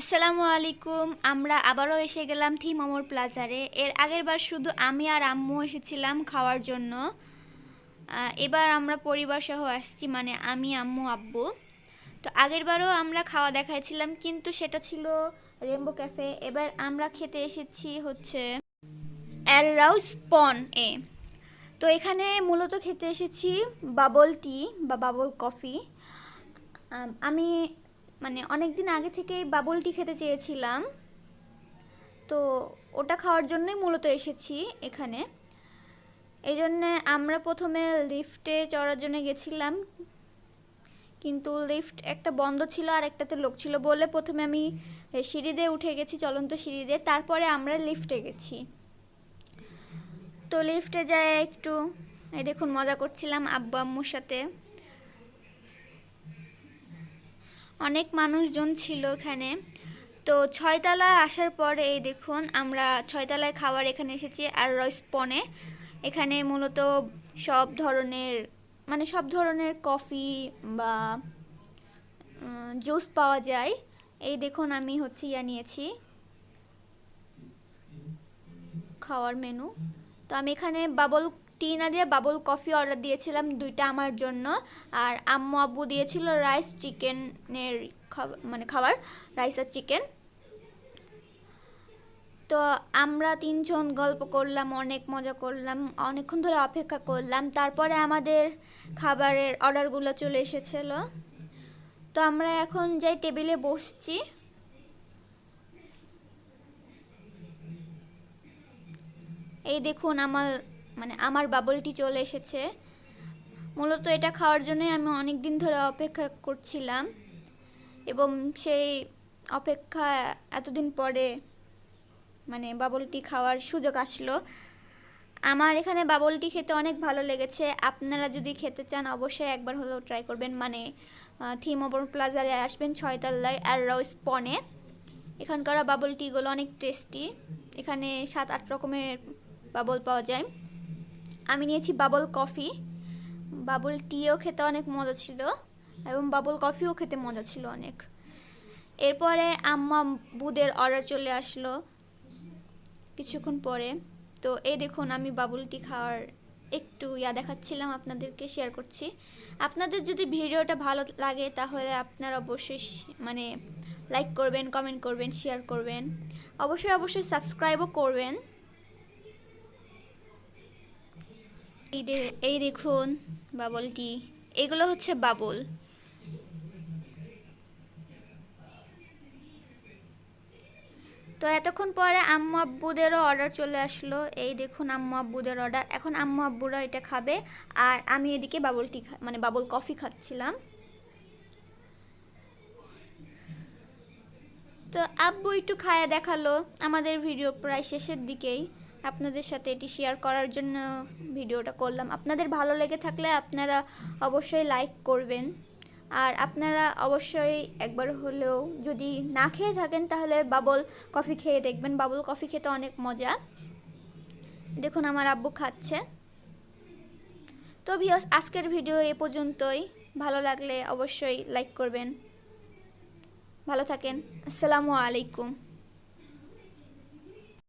আসসালামু আলাইকুম। আমরা আবারও এসে গেলাম থি মোমোর প্লাজারে। এর আগের বার শুধু আমি আর আম্মু এসেছিলাম খাওয়ার জন্য। এবার আমরা পরিবার সহ আসছি, মানে আমি, আম্মু, আব্বু। তো আগের বারও আমরা খাওয়া দেখাইছিলাম, কিন্তু সেটা ছিল রেনবো ক্যাফে। এবার আমরা খেতে এসেছি হচ্ছে এর রাউস পন এ। তো এখানে মূলত খেতে এসেছি বাবল টি বা বাবল কফি। আমি মানে অনেক দিন আগে থেকেই বাবল টি খেতে চেয়েছিলাম, তো ওটা খাওয়ার জন্যই মূলত এসেছি এখানে। এই জন্যে আমরা প্রথমে লিফটে চড়ার জন্য গেছিলাম, কিন্তু লিফট একটা বন্ধ ছিল আর একটাতে লোক ছিল বলে প্রথমে আমি সিঁড়ি দিয়ে উঠে গেছি, চলন্ত সিঁড়ি দিয়ে। তারপরে আমরা লিফটে গেছি। তো লিফটে যায় একটু এই দেখুন মজা করছিলাম আব্বু আম্মুর সাথে। অনেক মানুষজন ছিল এখানে। তো ছয়তলায় আসার পরে এই দেখুন আমরা ছয়তলায় খাবার এখানে এসেছি আর রয়স্পনে। এখানে মূলত সব ধরনের সব ধরনের কফি বা জুস পাওয়া যায়। এই দেখুন আমি হচ্ছে নিয়েছি খাওয়ার মেনু। তো আমি এখানে বাবল টি না দিয়ে বাবল কফি অর্ডার দিয়েছিলাম, দুইটা আমার জন্য। আর আম্মু আব্বু দিয়েছিল রাইস চিকেনের খাবার, রাইস আর চিকেন। তো আমরা তিনজন গল্প করলাম, অনেক মজা করলাম, অনেকক্ষণ ধরে অপেক্ষা করলাম। তারপরে আমাদের খাবারের অর্ডারগুলো চলে এসেছিল। তো আমরা এখন যাই টেবিলে বসছি। এই দেখুন আমার বাবল টি চলে এসেছে। মূলত এটা খাওয়ার জন্যই আমি অনেক দিন ধরে অপেক্ষা করছিলাম, এবং সেই অপেক্ষা এতদিন পরে বাবল টি খাওয়ার সুযোগ আসলো। আমার এখানে বাবল টি খেতে অনেক ভালো লেগেছে। আপনারা যদি খেতে চান অবশ্যই একবার হলেও ট্রাই করবেন। থি মোমোর প্লাজারে আসবেন ছয়তলায় আর রয়স্পনে। এখানকার বাবল টিগুলো অনেক টেস্টি। এখানে 7-8 রকমের বাবল পাওয়া যায়। আমি নিয়েছি বাবল কফি। বাবল টিও খেতে অনেক মজা ছিল এবং বাবল কফিও খেতে মজা ছিল অনেক। এরপরে আম্মা বুদের অর্ডার চলে আসলো কিছুক্ষণ পরে। তো এই দেখুন আমি বাবল টি খাওয়ার একটু দেখাচ্ছিলাম, আপনাদেরকে শেয়ার করছি। আপনাদের যদি ভিডিওটা ভালো লাগে তাহলে আপনারা অবশ্যই লাইক করবেন, কমেন্ট করবেন, শেয়ার করবেন, অবশ্যই সাবস্ক্রাইবও করবেন। এই দেখুন বাবল টি, এগুলো হচ্ছে বাবল। তো এতক্ষণ পরে আম্মু আব্বুদেরও অর্ডার চলে আসলো। এই দেখুন আম্মু আব্বুদের অর্ডার। এখন আম্মু আব্বুরা এটা খাবে আর আমি এদিকে বাবল টি বাবল কফি খাচ্ছিলাম। তো আব্বু একটু খায়া দেখালো। আমাদের ভিডিও প্রায় শেষের দিকেই, আপনাদের সাথে এটি শেয়ার করার জন্য ভিডিওটা করলাম। আপনাদের ভালো লেগে থাকলে আপনারা অবশ্যই লাইক করবেন। আর আপনারা অবশ্যই একবার হলেও যদি না খেয়ে থাকেন তাহলে বাবল কফি খেয়ে দেখবেন। বাবল কফি খেতে অনেক মজা। দেখুন আমার আব্বু খাচ্ছে। তো ভিউয়ার্স, আজকের ভিডিও এ পর্যন্তই। ভালো লাগলে অবশ্যই লাইক করবেন। ভালো থাকেন। আসসালামু আলাইকুম।